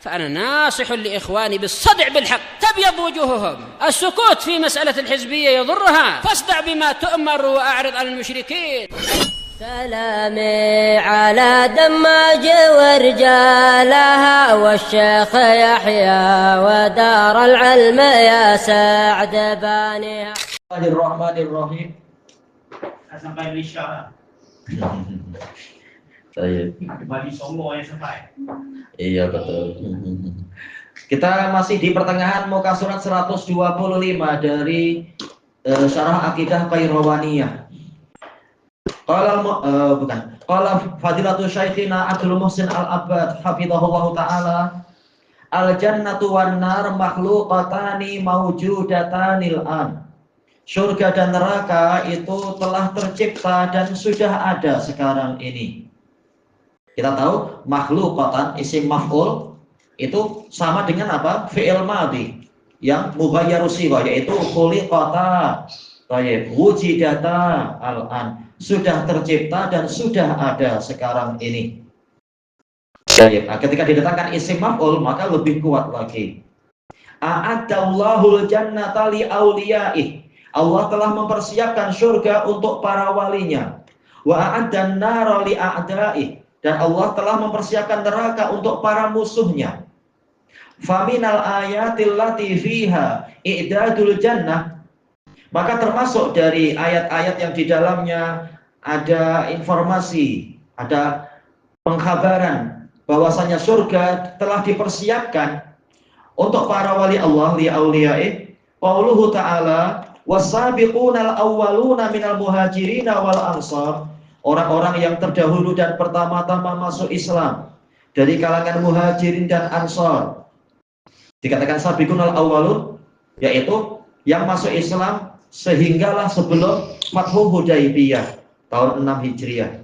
فأنا ناصح لإخواني بالصدع بالحق تبيض وجوههم. السكوت في مسألة الحزبية يضرها، فاصدع بما تؤمر وأعرض عن المشركين. سلامي على دماج ورجالها والشيخ يحيى ودار العلم يا سعد بانيها. Bismillahirrahmanirrahim. Sampai Malaysia. Saya. Bagi semua yang sampai. Iya betul. Kita masih di pertengahan muka surat 125 dari Syarah Aqidah Qayrawaniyah. Qala Fadilatu Syekhina Abdul Muhsin Al-Abbad hafizahullahu taala, al-jannatu wan nar makhluqatani mawjudatanil an. Surga dan neraka itu telah tercipta dan sudah ada sekarang ini. Kita tahu makhluqatan isim maf'ul itu sama dengan apa? Fi'il madhi yang mughayyaru sighah, yaitu khuliqata. Baik, wujidata al-an, sudah tercipta dan sudah ada sekarang ini. Baik, ketika didatangkan isim maf'ul maka lebih kuat lagi. A'addallahul jannata li auliya'ih. Allah telah mempersiapkan surga untuk para walinya. Wa a'addan nara li a'da'ih. Dan Allah telah mempersiapkan neraka untuk para musuhnya. Faminal ayatil lati fiha i'dadul jannah. Maka termasuk dari ayat-ayat yang di dalamnya ada informasi, ada pengkhabaran bahwasanya surga telah dipersiapkan untuk para wali Allah li auliya'ih. Qauluhu ta'ala was-sabiqunal awwaluna minal muhajirin wal ansar. Orang-orang yang terdahulu dan pertama-tama masuk Islam dari kalangan muhajirin dan ansar. Dikatakan sabiqunal awwalun, yaitu yang masuk Islam sehinggalah sebelum Fathu Hudaybiyah tahun 6 Hijriah.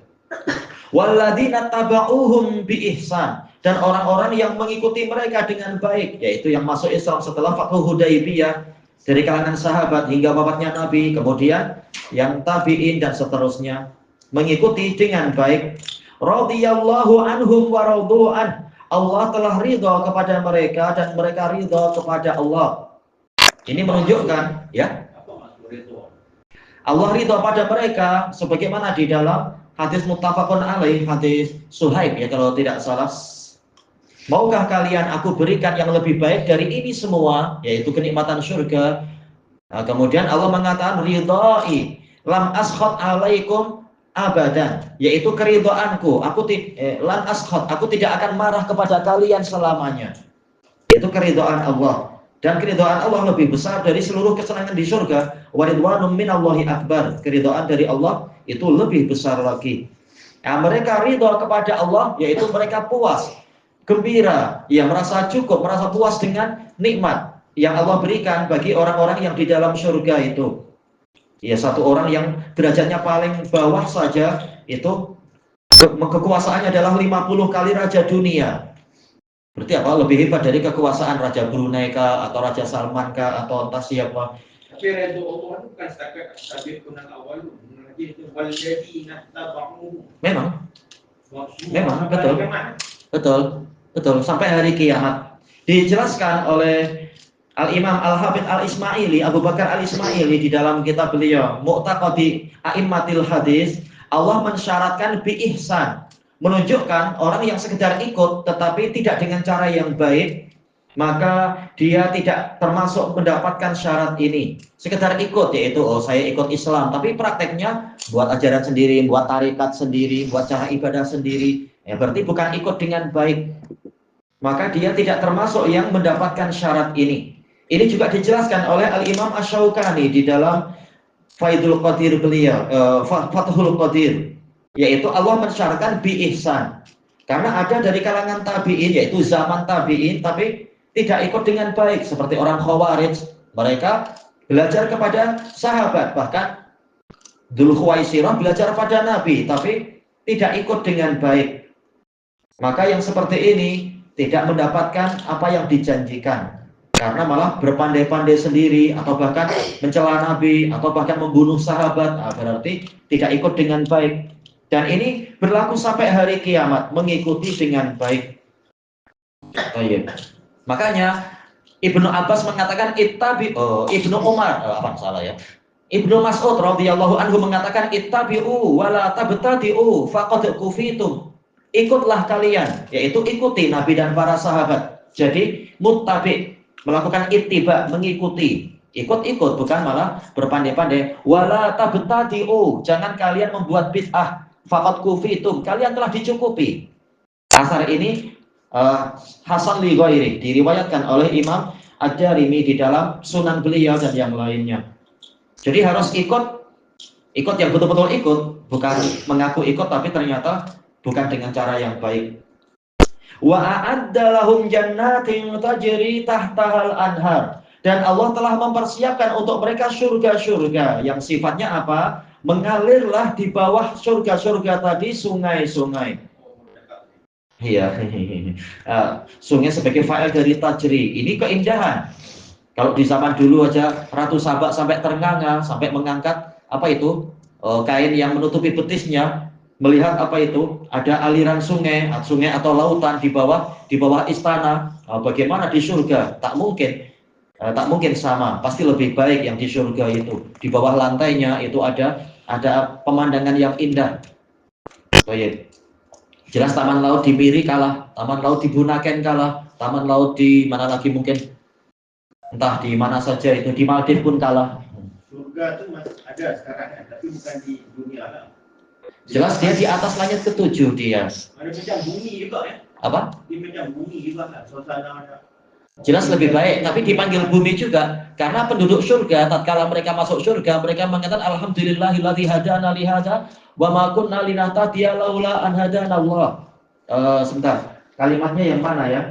Walladzina taba'uhum bi ihsan, dan orang-orang yang mengikuti mereka dengan baik, yaitu yang masuk Islam setelah Fathu Hudaybiyah dari kalangan sahabat hingga wafatnya Nabi, kemudian yang tabi'in dan seterusnya mengikuti dengan baik. Radhiyallahu anhum wa radu'an, Allah telah ridha kepada mereka dan mereka ridha kepada Allah. Ini menunjukkan ya, Allah ridha pada mereka sebagaimana di dalam hadis muttafaqun alaih, hadis Suhaib ya kalau tidak salah. Maukah kalian aku berikan yang lebih baik dari ini semua, yaitu kenikmatan surga? Nah, kemudian Allah mengatakan ridai lam askhat alaikum abadan, yaitu keridhaanku, lan askhat, aku tidak akan marah kepada kalian selamanya. Yaitu keridhaan Allah. Dan keridhaan Allah lebih besar dari seluruh kesenangan di surga. Wa ridwanum minallahi akbar. Keridhaan dari Allah itu lebih besar lagi. Nah, mereka ridha kepada Allah, yaitu mereka puas, gembira, ya merasa cukup, merasa puas dengan nikmat yang Allah berikan bagi orang-orang yang di dalam surga itu. Ya, satu orang yang derajatnya paling bawah saja itu kekuasaannya adalah 50 kali raja dunia. Berarti apa? Lebih hebat dari kekuasaan Raja Brunei kah, atau Raja Salman kah, atau entah siapa. Tapi redha Allah itu bukan setakat sabiqunal awwalun, itu walladzina taba'uhum. Memang betul sampai hari kiamat. Dijelaskan oleh Al-Imam Al-Hafidz Al-Ismaili, Abu Bakar Al-Ismaili di dalam kitab beliau Mu'taqadi A'immatil Hadis, Allah mensyaratkan bi ihsan, menunjukkan orang yang sekedar ikut tetapi tidak dengan cara yang baik, maka dia tidak termasuk mendapatkan syarat ini. Sekedar ikut, yaitu saya ikut Islam, tapi prakteknya buat ajaran sendiri, buat tarikat sendiri, buat cara ibadah sendiri, ya berarti bukan ikut dengan baik. Maka dia tidak termasuk yang mendapatkan syarat ini. Ini juga dijelaskan oleh Al-Imam Asy-Syaukani di dalam Faidul Qadir beliau, Fathul Qadir, yaitu Allah mensyaratkan bi ihsan. Karena ada dari kalangan tabi'in, yaitu zaman tabi'in, tapi tidak ikut dengan baik, seperti orang Khawarij. Mereka belajar kepada sahabat, bahkan Dzul Khuwaisirah belajar pada Nabi, tapi tidak ikut dengan baik. Maka yang seperti ini tidak mendapatkan apa yang dijanjikan, karena malah berpandai-pandai sendiri, atau bahkan mencela Nabi, atau bahkan membunuh sahabat. Nah, berarti tidak ikut dengan baik. Dan ini berlaku sampai hari kiamat, mengikuti dengan baik. Baik. Makanya Ibnu Abbas mengatakan Ibnu Umar apa salah ya? Ibnu Mas'ud radhiyallahu anhu mengatakan ittabi'u wa la tabtadi'u faqad kufitum. Ikutlah kalian, yaitu ikuti Nabi dan para sahabat. Jadi muttabi, melakukan ittiba, mengikuti. Ikut-ikut bukan malah berpandai-pandai. Wa la tabtadi'u, jangan kalian membuat bid'ah. Faqad kufitum, kalian telah dicukupi. Asar ini Hasan li ghairi, diriwayatkan oleh Imam Ad-Darimi di dalam Sunan beliau dan yang lainnya. Jadi harus ikut yang betul-betul ikut, bukan mengaku ikut tapi ternyata bukan dengan cara yang baik. Wa a'adda lahum jannatin tajri tahtahal anhar, dan Allah telah mempersiapkan untuk mereka surga-surga yang sifatnya apa? Mengalirlah di bawah surga-surga tadi sungai-sungai. Iya, sungai sebagai fa'il dari tajri. Ini keindahan. Kalau di zaman dulu aja Ratu Sabak sampai ternganga, sampai mengangkat apa itu kain yang menutupi betisnya, melihat apa itu ada aliran sungai atau lautan di bawah istana. Bagaimana di surga? Tak mungkin sama. Pasti lebih baik yang di surga itu. Di bawah lantainya itu ada pemandangan yang indah. Baik. Jelas taman laut di Miri kalah, taman laut di Bunaken kalah, taman laut di mana lagi mungkin, entah di mana saja itu, di Maldives pun kalah. Surga itu masih ada sekarang, tapi bukan di dunia alam. Jelas dia di atas langit ke-7 dia. Ada macam bumi juga ya? Apa? Di macam bumi juga kan, suasana ada. Jelas lebih baik, tapi dipanggil bumi juga karena penduduk surga tatkala mereka masuk surga mereka mengatakan alhamdulillahilladzi hadana li hadza wa ma kunna linahtadiya laula an hadana Allah. Sebentar. Kalimatnya yang mana ya?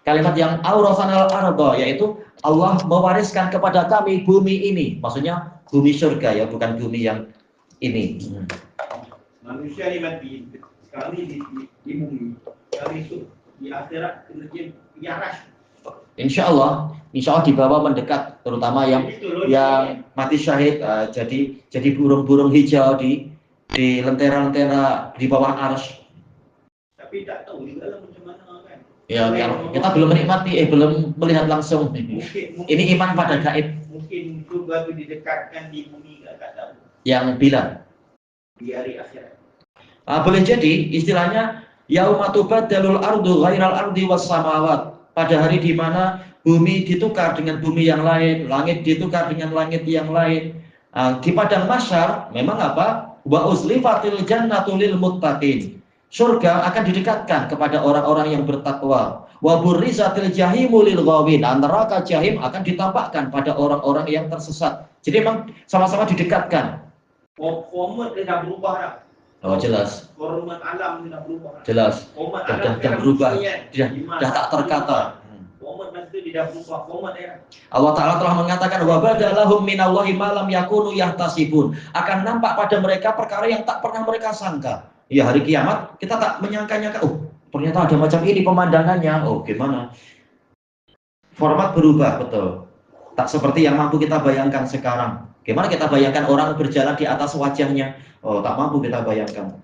Kalimat yang aurasanal arda, yaitu Allah mewariskan kepada kami bumi ini. Maksudnya bumi surga ya, bukan bumi yang ini. Manusia ini mati sekarang ini di bumi. Kami itu di akhirat kemudian yaras. Insya Allah di bawah mendekat, terutama yang mati syahid, jadi burung-burung hijau di lentera-lentera di bawah arsy. Tapi tak tahu di dalam macam mana kan. Ya, kita belum menikmati, belum melihat langsung. Ini iman pada gaib. Mungkin surga itu didekatkan di bumi, tak tahu. Yang bila Di hari akhirat. boleh jadi istilahnya yauma tubaddalul ardu ghairal ardi was samawat. Pada hari di mana bumi ditukar dengan bumi yang lain, langit ditukar dengan langit yang lain. Di padang mahsyar memang apa? Wa uzlifatil jannatu lil muttaqin. Surga akan didekatkan kepada orang-orang yang bertakwa. Wa burrizatil jahimu lil ghawin. Neraka jahim akan ditampakkan pada orang-orang yang tersesat. Jadi memang sama-sama didekatkan. Format dah berubah dah. Oh jelas. Format alam dah berubah. Jelas. Format Dah berubah. Dah tak terkata. Format itu dah berubah. Format ya. Allah Ta'ala telah mengatakan wa badalahum minallahi ma lam yakunu yahtasibun. Akan nampak pada mereka perkara yang tak pernah mereka sangka. Ya hari kiamat kita tak menyangka-nyangka, ternyata ada macam ini pemandangannya. Gimana? Format berubah, betul. Tak seperti yang mampu kita bayangkan sekarang. Gimana kita bayangkan orang berjalan di atas wajahnya? Tak mampu kita bayangkan.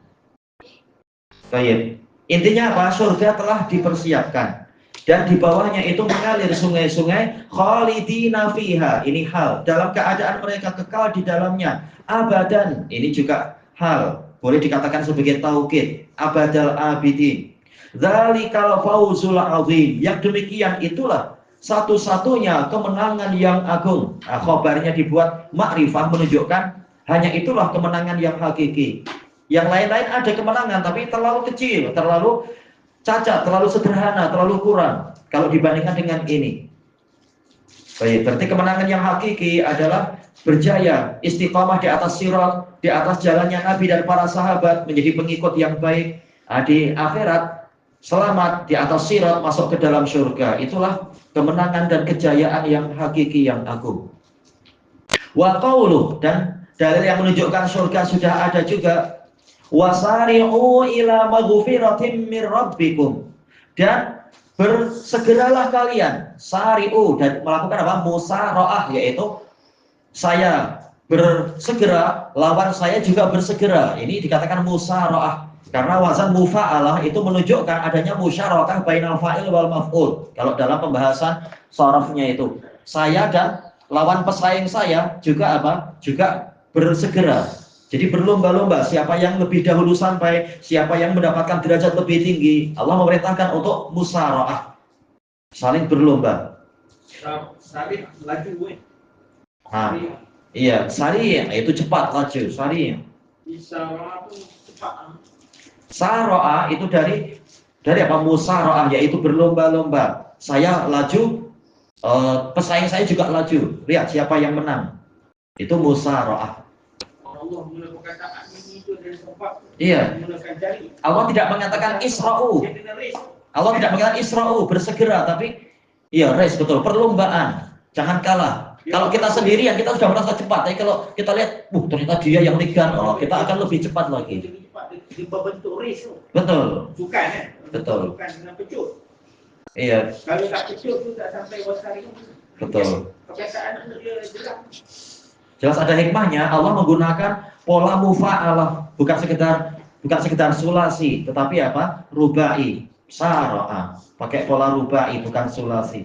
Baik. Intinya apa? Surga telah dipersiapkan. Dan di bawahnya itu mengalir sungai-sungai khalidina fiha. Ini hal. Dalam keadaan mereka kekal di dalamnya. Abadan. Ini juga hal. Boleh dikatakan sebagai taukid. Abadal abidin. Dzalikal fawzul azim. Yang demikian itulah satu-satunya kemenangan yang agung. Khobarnya dibuat makrifah menunjukkan hanya itulah kemenangan yang hakiki. Yang lain-lain ada kemenangan tapi terlalu kecil, terlalu cacat, terlalu sederhana, terlalu kurang kalau dibandingkan dengan ini. Baik, berarti kemenangan yang hakiki adalah berjaya, istiqamah di atas sirat, di atas jalannya Nabi dan para sahabat, menjadi pengikut yang baik. Di akhirat selamat di atas sirat, masuk ke dalam surga. Itulah kemenangan dan kejayaan yang hakiki yang agung. Wa qauluh, dan dalil yang menunjukkan surga sudah ada juga. Wasari'u ila maghfiratin mir rabbikum. Dan bersegeralah kalian, sari'u, dan melakukan apa? Musara'ah, yaitu saya bersegera, lawan saya juga bersegera. Ini dikatakan musara'ah. Karena wazan mufa'alah itu menunjukkan adanya musyarakah bainal fa'il wal maf'ul. Kalau dalam pembahasan sharafnya itu, saya dan lawan pesaing saya juga apa? Juga bersegera. Jadi berlomba-lomba siapa yang lebih dahulu sampai, siapa yang mendapatkan derajat lebih tinggi. Allah memerintahkan untuk musyarakah, saling berlomba. Salih laju Nah, iya, sari itu cepat laju, sari. Isyarat pun cepat. Saro'a itu dari apa? Musyarakah, yaitu berlomba-lomba. Saya laju, pesaing saya juga laju. Lihat siapa yang menang. Itu musyarakah. Allah mula perkataan ini itu dari tempat. Iya. Menggunakan jari. Allah tidak mengatakan isra'u. Dia kena race. Allah tidak mengatakan isra'u, bersegera, tapi iya, race, betul, perlombaan. Jangan kalah. Kalau kita sendirian kita sudah merasa cepat, tapi kalau kita lihat, ternyata dia yang ligan, kita akan lebih cepat lagi. Lebih cepat. Dia berbentuk race tu. Betul. Sukan kan? Betul. Sukan dengan pecut. Iya, Kalau tak pecut tu tak sampai wasar itu. betul. Perkataan tu dia jelas. Jelas ada hikmahnya. Allah menggunakan pola mufa'alah, bukan sekedar sulasi, tetapi apa? Rubai, saro'a. Pakai pola rubai, bukan sulasi.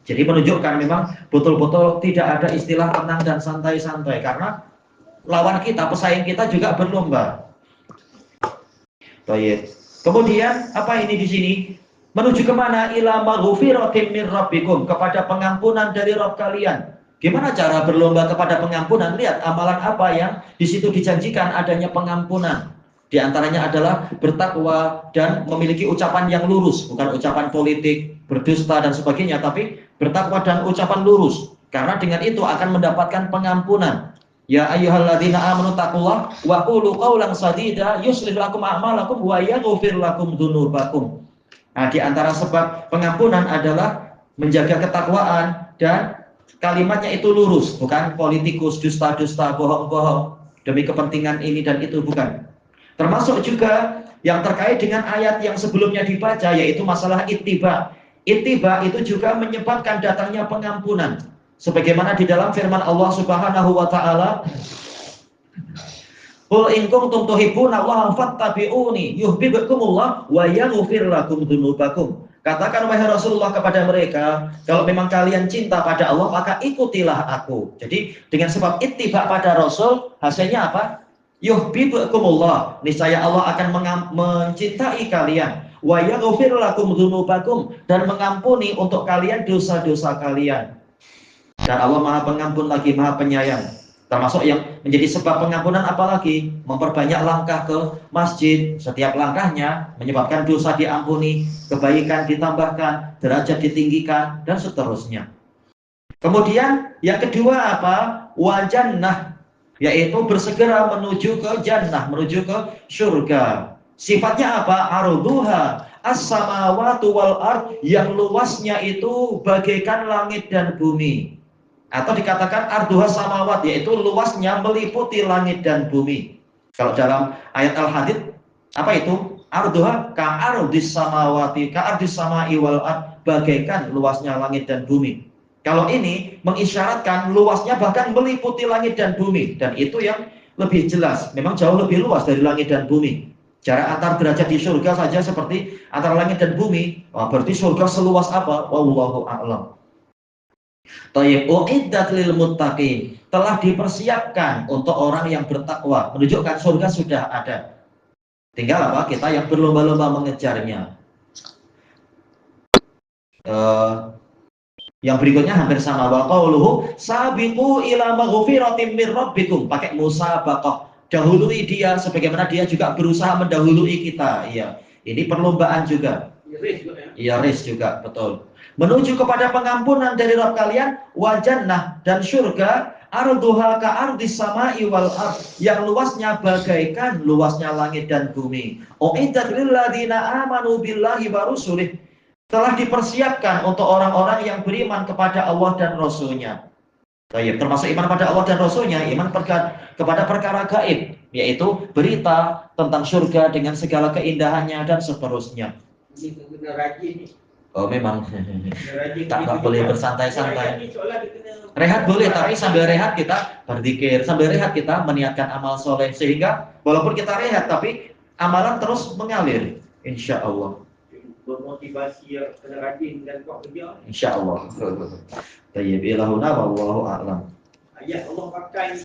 Jadi menunjukkan memang betul-betul tidak ada istilah tenang dan santai-santai, karena lawan kita, pesaing kita juga berlomba. Baik. Kemudian apa ini di sini? Menuju kemana? Ila maghfiratin min rabbikum, kepada pengampunan dari Rabb kalian. Gimana cara berlomba kepada pengampunan? Lihat amalan apa yang di situ dijanjikan adanya pengampunan. Di antaranya adalah bertakwa dan memiliki ucapan yang lurus, bukan ucapan politik, berdusta dan sebagainya, tapi bertakwa dan ucapan lurus. Karena dengan itu akan mendapatkan pengampunan. Ya ayyuhalladzina amanu taqullah wa qulu qawlan sadida yuslih lakum a'malakum wa yaghfir lakum dzunubakum. Nah, di antara sebab pengampunan adalah menjaga ketakwaan dan kalimatnya itu lurus, bukan politikus, dusta-dusta, bohong-bohong demi kepentingan ini dan itu, bukan. Termasuk juga yang terkait dengan ayat yang sebelumnya dibaca, yaitu masalah ittiba. Ittiba itu juga menyebabkan datangnya pengampunan. Sebagaimana di dalam firman Allah Subhanahu wa taala, "Qul in kuntum tuhibbunallaha fattabi'uni yuhibbukumullah wa yaghfir lakum dzunubakum." Katakan wahai Rasulullah kepada mereka, kalau memang kalian cinta pada Allah, maka ikutilah aku. Jadi dengan sebab ittiba pada Rasul, hasilnya apa? Yuhibbukumullah, niscaya Allah akan mencintai kalian. Wa yaghfir lakum dzunubakum, dan mengampuni untuk kalian dosa-dosa kalian. Dan Allah Maha Pengampun lagi Maha Penyayang. Termasuk yang menjadi sebab pengampunan apalagi? Memperbanyak langkah ke masjid. Setiap langkahnya menyebabkan dosa diampuni, kebaikan ditambahkan, derajat ditinggikan, dan seterusnya. Kemudian yang kedua apa? Wajannah, yaitu bersegera menuju ke jannah, menuju ke surga. Sifatnya apa? Arduha as-samawati wal ard, yang luasnya itu bagaikan langit dan bumi. Atau dikatakan arduha samawat, yaitu luasnya meliputi langit dan bumi. Kalau dalam ayat Al-Hadid, apa itu? Arduha ka'ardis samawati, ka'ardis samai wal ard, bagaikan luasnya langit dan bumi. Kalau ini mengisyaratkan luasnya bahkan meliputi langit dan bumi. Dan itu yang lebih jelas, memang jauh lebih luas dari langit dan bumi. Jarak antar derajat di surga saja seperti antara langit dan bumi. Wah, berarti surga seluas apa? Wallahu a'lam. Tayyib, uiddat lil muttaqin, telah dipersiapkan untuk orang yang bertakwa, menunjukkan surga sudah ada. Tinggal apa? Kita yang berlomba-lomba mengejarnya. Yang berikutnya hampir sama, wa qauluhu sabiqu ila maghfiratin mir rabbikum, pakai musabaqah, dahului dia sebagaimana dia juga berusaha mendahului kita. Iya, ini perlombaan juga. Iya, race juga, betul. Menuju kepada pengampunan dari Rabb kalian, wa jannah, dan surga, arduha ka'ardis samai wal ard, yang luasnya bagaikan luasnya langit dan bumi. Uiddat lil ladzina amanu billahi wa rusulih, telah dipersiapkan untuk orang-orang yang beriman kepada Allah dan Rasul-Nya. Termasuk iman pada Allah dan Rasul-Nya, iman kepada perkara gaib, yaitu berita tentang surga dengan segala keindahannya dan seterusnya. Oh memang tak boleh bersantai-santai. Rehat boleh, tapi sambil rehat kita berzikir, sambil rehat kita meniatkan amal soleh, sehingga walaupun kita rehat tapi amalan terus mengalir, insya Allah. Bermotivasi kena rajin dan buat kerja. Insya Allah. Tayyib ilahuna wallahu a'lam. Ayat Allah pakai